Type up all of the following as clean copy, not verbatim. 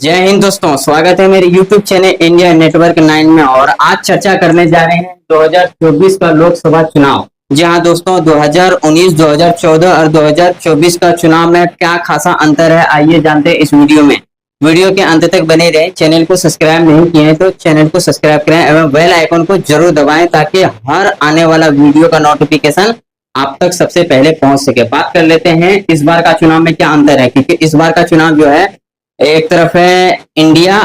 जय हिंद दोस्तों, स्वागत है मेरे YouTube चैनल इंडिया नेटवर्क 9 में। और आज चर्चा करने जा रहे हैं 2024 का लोकसभा चुनाव। जी हाँ दोस्तों, 2019, 2014 और 2024 का चुनाव में क्या खासा अंतर है, आइए जानते हैं इस वीडियो में। वीडियो के अंत तक बने रहें। चैनल को सब्सक्राइब नहीं किए हैं तो चैनल को सब्सक्राइब करें एवं बेल आइकन को जरूर दबाएं ताकि हर आने वाला वीडियो का नोटिफिकेशन आप तक सबसे पहले पहुंच सके। बात कर लेते हैं इस बार का चुनाव में क्या अंतर है, क्योंकि इस बार का चुनाव जो है, एक तरफ है इंडिया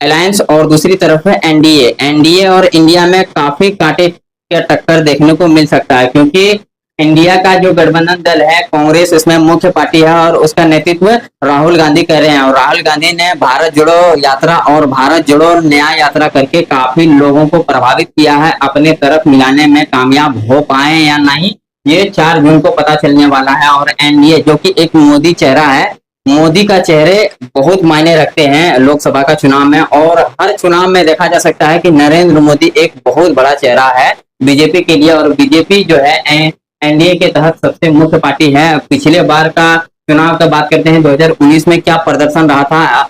अलायंस और दूसरी तरफ है एनडीए। एनडीए और इंडिया में काफी कांटे का टक्कर देखने को मिल सकता है, क्योंकि इंडिया का जो गठबंधन दल है कांग्रेस, इसमें मुख्य पार्टी है और उसका नेतृत्व राहुल गांधी कर रहे हैं। और राहुल गांधी ने भारत जोड़ो यात्रा और भारत जोड़ो न्याय यात्रा करके काफी लोगों को प्रभावित किया है। अपने तरफ मिलाने में कामयाब हो पाए या नहीं, ये 4 जून को पता चलने वाला है। और एनडीए जो कि एक मोदी चेहरा है, मोदी का चेहरे बहुत मायने रखते हैं लोकसभा का चुनाव में। और हर चुनाव में देखा जा सकता है कि नरेंद्र मोदी एक बहुत बड़ा चेहरा है बीजेपी के लिए। और बीजेपी जो है एनडीए के तहत सबसे मुख्य पार्टी है। पिछले बार का चुनाव का बात करते हैं, 2019 में क्या प्रदर्शन रहा था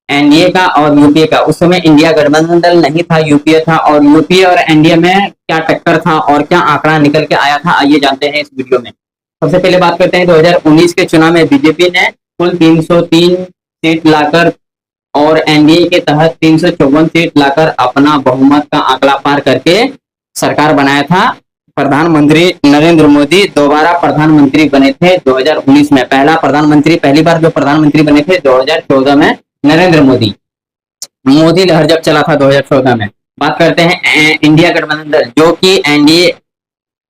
एनडीए का और यूपीए का। उस समय इंडिया गठबंधन दल नहीं था, यूपीए था। और यूपीए और एनडीए में क्या टक्कर था और क्या आंकड़ा निकल के आया था, आइए जानते हैं इस वीडियो में। सबसे पहले बात करते हैं 2019 के चुनाव में बीजेपी ने कुल 303 सीट लाकर और एनडीए के तहत 354 सीट लाकर अपना बहुमत का आंकड़ा पार करके सरकार बनाया था। प्रधानमंत्री नरेंद्र मोदी दोबारा प्रधानमंत्री बने थे 2019 में। पहली बार जो प्रधानमंत्री बने थे 2014 में नरेंद्र मोदी। मोदी लहर जब चला था 2014 में। बात करते हैं इंडिया गठबंधन दल, जो कि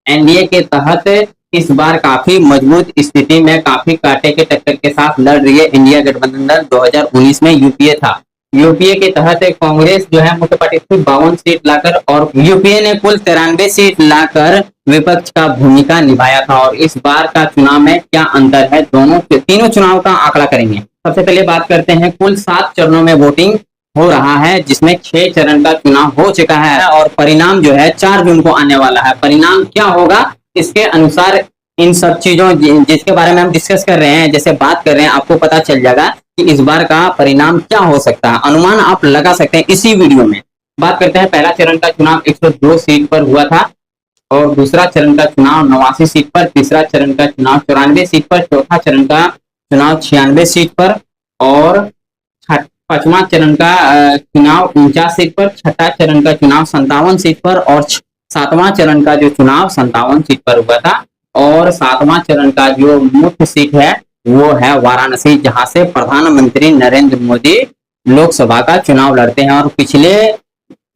एनडीए के तहत इस बार काफी मजबूत स्थिति में काफी कांटे के टक्कर के साथ लड़ रही है। इंडिया गठबंधन दल 2019 में यूपीए था। यूपीए के तहत कांग्रेस जो है मुख्य पार्टी थी 52 सीट लाकर, और यूपीए ने कुल 93 सीट लाकर विपक्ष का भूमिका निभाया था। और इस बार का चुनाव में क्या अंतर है, तीनों चुनाव का आंकड़ा करेंगे। सबसे पहले बात करते हैं, कुल 7 चरणों में वोटिंग हो रहा है, जिसमें 6 चरण का चुनाव हो चुका है। और परिणाम जो है 4 जून को आने वाला है। परिणाम क्या होगा, इसके अनुसार इन सब चीजों जिसके बारे में हम डिस्कस कर रहे हैं, जैसे बात कर रहे हैं, आपको पता चल जाएगा कि इस बार का परिणाम क्या हो सकता है। अनुमान आप लगा सकते हैं इसी वीडियो में। बात करते हैं, पहला चरण का चुनाव 102 सीट पर हुआ था, और दूसरा चरण का चुनाव 89 सीट पर, तीसरा चरण का चुनाव 94 सीट पर, चौथा चरण का चुनाव 96 सीट पर, और पांचवा चरण का चुनाव 49 सीट पर, छठा चरण का चुनाव 57 सीट पर, और 7वां चरण का जो चुनाव 57 सीट पर हुआ था। और 7वां चरण का जो मुख्य सीट है वो है वाराणसी, जहां से प्रधानमंत्री नरेंद्र मोदी लोकसभा का चुनाव लड़ते हैं। और पिछले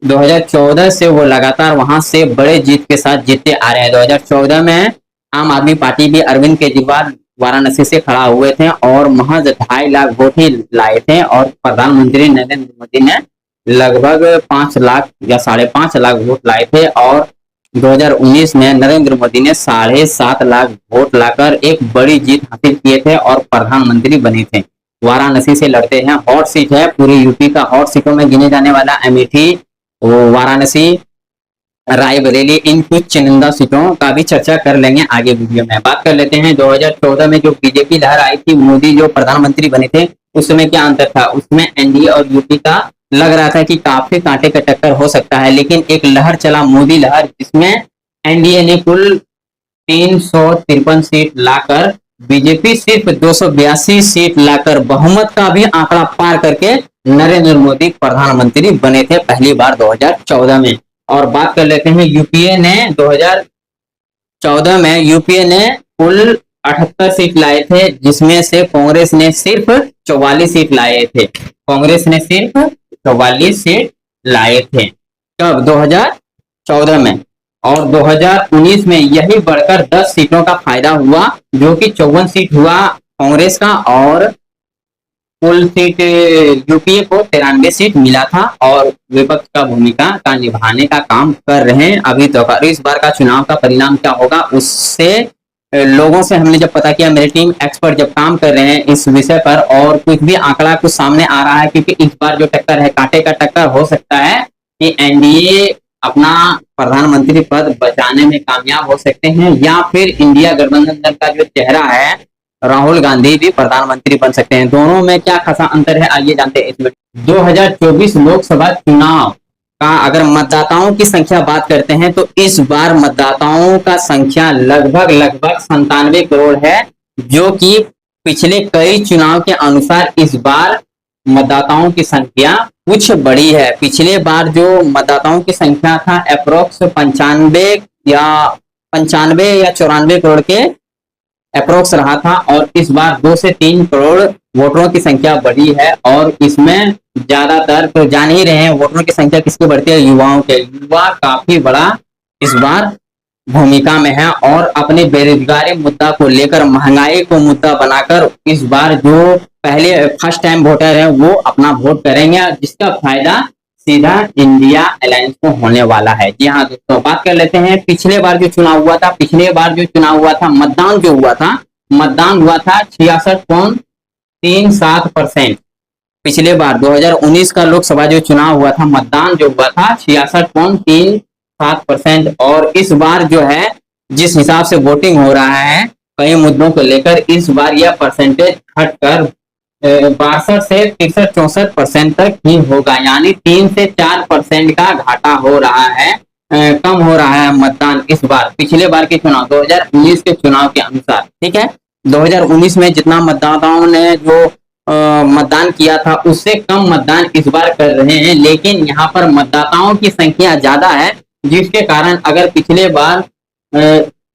2014 से वो लगातार वहां से बड़े जीत के साथ जीतते आ रहे हैं। 2014 में आम आदमी पार्टी भी अरविंद केजरीवाल वाराणसी से खड़ा हुए थे और महज 2.5 लाख वोट ही लाए थे, और प्रधानमंत्री नरेंद्र मोदी ने लगभग 5 लाख या 5.5 लाख वोट लाए थे। और 2019 में नरेंद्र मोदी ने 7.5 लाख वोट लाकर एक बड़ी जीत हासिल किए थे और प्रधानमंत्री बने थे। वाराणसी से लड़ते हैं, हॉट सीट है, पूरी यूपी का हॉट सीटों में गिने जाने वाला अमेठी, वाराणसी, रायबरेली, इन कुछ चुनिंदा सीटों का भी चर्चा कर लेंगे आगे वीडियो में। बात कर लेते हैं 2014 में जो बीजेपी लहर आई थी, मोदी जो प्रधानमंत्री बने थे, उस समय क्या अंतर था। उसमें एनडीए और यूपी का लग रहा था कि काफी कांटे का टक्कर हो सकता है, लेकिन एक लहर चला मोदी लहर, जिसमें एनडीए ने कुल 353 सीट लाकर, बीजेपी सिर्फ 282 सीट लाकर बहुमत का भी आंकड़ा पार करके नरेंद्र मोदी प्रधानमंत्री बने थे पहली बार 2014 में। और बात कर लेते हैं यूपीए ने 2014 में यूपीए ने कुल 78 सीट लाए थे, जिसमें से कांग्रेस ने सिर्फ 44 सीट लाए थे। कांग्रेस ने सिर्फ 44 सीट लाए थे कब, 2014 में। और 2019 में यही बढ़कर 10 सीटों का फायदा हुआ, जो कि 54 सीट हुआ कांग्रेस का, और कुल सीट यूपीए को 93 सीट मिला था। और विपक्ष का भूमिका का निभाने का काम कर रहे हैं अभी तो। इस बार का चुनाव का परिणाम क्या होगा, उससे लोगों से हमने जब पता किया, मेरी टीम एक्सपर्ट जब काम कर रहे हैं इस विषय पर, और कुछ भी आंकड़ा कुछ सामने आ रहा है, क्योंकि इस बार जो टक्कर है कांटे का टक्कर हो सकता है कि एनडीए अपना प्रधानमंत्री पद बचाने में कामयाब हो सकते हैं, या फिर इंडिया गठबंधन दल का जो चेहरा है राहुल गांधी भी प्रधानमंत्री बन सकते हैं। दोनों में क्या खासा अंतर है, आइए जानते हैं इसमें। 2024 लोकसभा चुनाव का अगर मतदाताओं की संख्या बात करते हैं तो इस बार मतदाताओं का संख्या लगभग 97 करोड़ है, जो कि पिछले कई चुनाव के अनुसार इस बार मतदाताओं की संख्या कुछ बड़ी है। पिछले बार जो मतदाताओं की संख्या था अप्रोक्स 95 या 94 करोड़ के अप्रोक्स रहा था, और इस बार 2 से 3 करोड़ वोटरों की संख्या बढ़ी है। और इसमें ज्यादातर तो जान ही रहे हैं वोटरों की संख्या किसकी बढ़ती है, युवाओं के। युवा काफी बड़ा इस बार भूमिका में है, और अपने बेरोजगारी मुद्दा को लेकर, महंगाई को मुद्दा बनाकर इस बार जो पहले फर्स्ट टाइम वोटर है वो अपना वोट करेंगे, जिसका फायदा सीधा इंडिया अलायंस को होने वाला है। जी हाँ दोस्तों, बात कर लेते हैं पिछले बार जो चुनाव हुआ था। पिछले बार जो चुनाव हुआ था, मतदान हुआ था 66.37%। पिछले बार 2019 का लोकसभा जो चुनाव हुआ था, मतदान जो हुआ था 66.37%। और इस बार जो है जिस हिसाब से वोटिंग हो रहा है कई मुद्दों को लेकर, इस बार यह परसेंटेज घटकर 62 से 63-64% तक ही होगा, यानी 3 से 4% का घाटा हो रहा है, कम हो रहा है मतदान इस बार पिछले बार के चुनाव 2019 के चुनाव के अनुसार। ठीक है, 2019 में जितना मतदाताओं ने जो मतदान किया था उससे कम मतदान इस बार कर रहे हैं, लेकिन यहाँ पर मतदाताओं की संख्या ज्यादा है, जिसके कारण अगर पिछले बार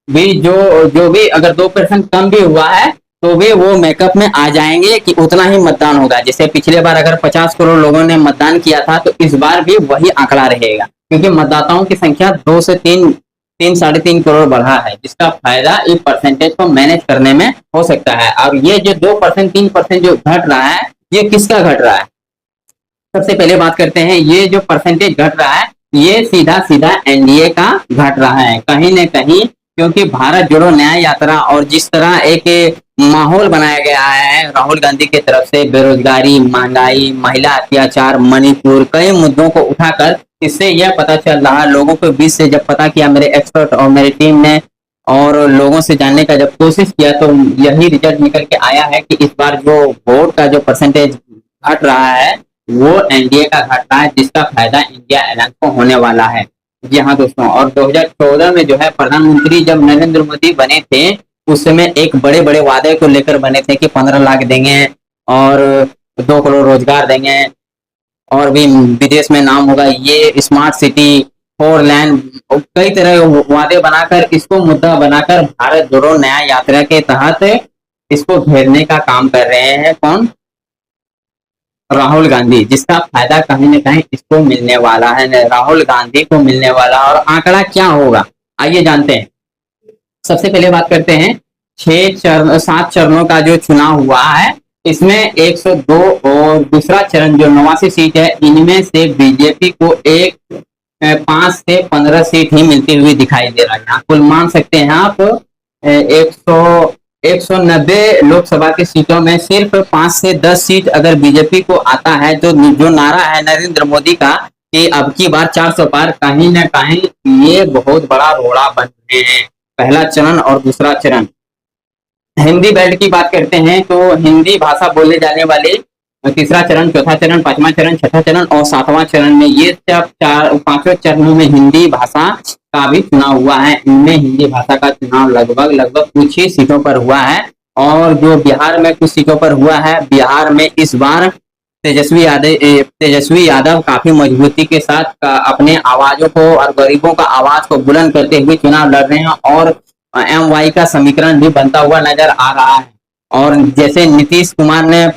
भी जो भी अगर 2% कम भी हुआ है तो भी वो मेकअप में आ जाएंगे कि उतना ही मतदान होगा। जैसे पिछले बार अगर 50 करोड़ लोगों ने मतदान किया था तो इस बार भी वही आंकड़ा रहेगा, क्योंकि मतदाताओं की संख्या 2 से 3 3.5 करोड़ बढ़ा है, जिसका फायदा इस परसेंटेज को मैनेज करने में हो सकता है। और ये जो 2% 3% जो घट रहा है, ये किसका घट रहा है? सबसे पहले बात करते हैं, ये जो परसेंटेज घट रहा है ये सीधा सीधा एनडीए का घट रहा है कहीं न कहीं, क्योंकि भारत जोड़ो न्याय यात्रा और जिस तरह एक माहौल बनाया गया है राहुल गांधी की तरफ से, बेरोजगारी, महंगाई, महिला अत्याचार, मणिपुर, कई मुद्दों को उठाकर, इससे यह पता चल रहा है लोगों के बीच से जब पता किया मेरे एक्सपर्ट और मेरी टीम ने, और लोगों से जानने का जब कोशिश किया, तो यही रिजल्ट निकल के आया है कि इस बार जो वोट का जो परसेंटेज घट रहा है वो एनडीए का घट रहा है, जिसका फायदा इंडिया अलायंस को होने वाला है। जी हाँ दोस्तों, और 2014 में जो है प्रधानमंत्री जब नरेंद्र मोदी बने थे उस समय एक बड़े बड़े वादे को लेकर बने थे कि 15 लाख देंगे और 2 करोड़ रोजगार देंगे, और भी विदेश में नाम होगा, ये स्मार्ट सिटी, 4 लेन, कई तरह के वादे बनाकर इसको मुद्दा बनाकर भारत जोड़ो न्याय यात्रा के तहत इसको घेरने का काम कर रहे हैं। कौन? राहुल गांधी, जिसका फायदा कहीं न कहीं इसको मिलने वाला है, राहुल गांधी को मिलने वाला। और आंकड़ा क्या होगा आइए जानते हैं। सबसे पहले बात करते हैं 7 चरणों का जो चुनाव हुआ है, इसमें 102 और दूसरा चरण जो 89 सीट है, इनमें से बीजेपी को 5 से 15 सीट ही मिलती हुई दिखाई दे रहा है। कुल मान सकते हैं आप 190 लोकसभा की सीटों में सिर्फ 5 से 10 सीट अगर बीजेपी को आता है, तो जो नारा है नरेंद्र मोदी का कि अब की बार 400 पार, कहीं ना कहीं ये बहुत बड़ा रोड़ा बन रहे हैं। पहला चरण और दूसरा चरण। हिंदी बेल्ट की बात करते हैं तो हिंदी भाषा बोलने जाने वाले तीसरा चरण, चौथा चरण, पांचवा चरण, छठा चरण और सातवां चरण में, ये सब 5 चरणों में हिंदी भाषा का भी चुनाव हुआ है। इनमें हिंदी भाषा का चुनाव लगभग कुछ ही सीटों पर हुआ है, और जो बिहार में कुछ सीटों पर हुआ है, बिहार में इस बार तेजस्वी यादव काफी मजबूती के साथ अपने आवाजों को और गरीबों का आवाज को बुलंद करते हुए चुनाव लड़ रहे हैं, और MY का समीकरण भी बनता हुआ नजर आ रहा है। और जैसे नीतीश कुमार ने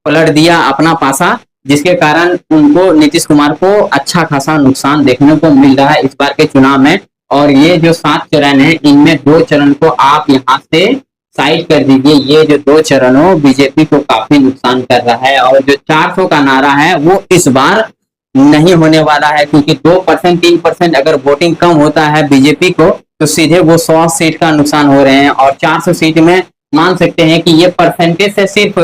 पलट दिया अपना पासा, जिसके कारण उनको, नीतीश कुमार को अच्छा खासा नुकसान देखने को मिल रहा है इस बार के चुनाव में। और ये जो 7 चरण है, इनमें 2 चरण को आप यहाँ से साइड कर दीजिए, ये जो 2 चरणों बीजेपी को काफी नुकसान कर रहा है। और जो 400 का नारा है वो इस बार नहीं होने वाला है, क्योंकि 2% 3% अगर वोटिंग कम होता है बीजेपी को, तो सीधे वो 100 सीट का नुकसान हो रहे हैं। और 400 सीट में मान सकते हैं कि ये परसेंटेज से सिर्फ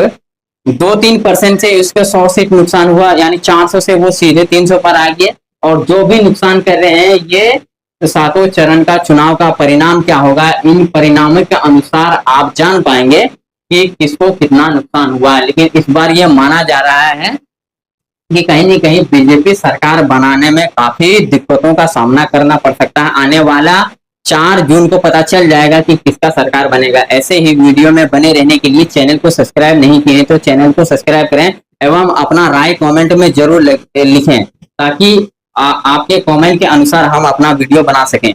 2-3% से इसका 100 सीट नुकसान हुआ, यानी 400 से वो सीधे 300 पर आ गए। और जो भी नुकसान कर रहे हैं ये सातों चरण का चुनाव का परिणाम क्या होगा, इन परिणामों के अनुसार आप जान पाएंगे कि किसको कितना नुकसान हुआ। लेकिन इस बार यह माना जा रहा है कि कहीं न कहीं बीजेपी सरकार बनाने में काफी दिक्कतों का सामना करना पड़ सकता है। आने वाला 4 जून को पता चल जाएगा कि किसका सरकार बनेगा। ऐसे ही वीडियो में बने रहने के लिए चैनल को सब्सक्राइब नहीं किए तो चैनल को सब्सक्राइब करें एवं अपना राय कमेंट में जरूर लिखें, ताकि आपके कमेंट के अनुसार हम अपना वीडियो बना सकें।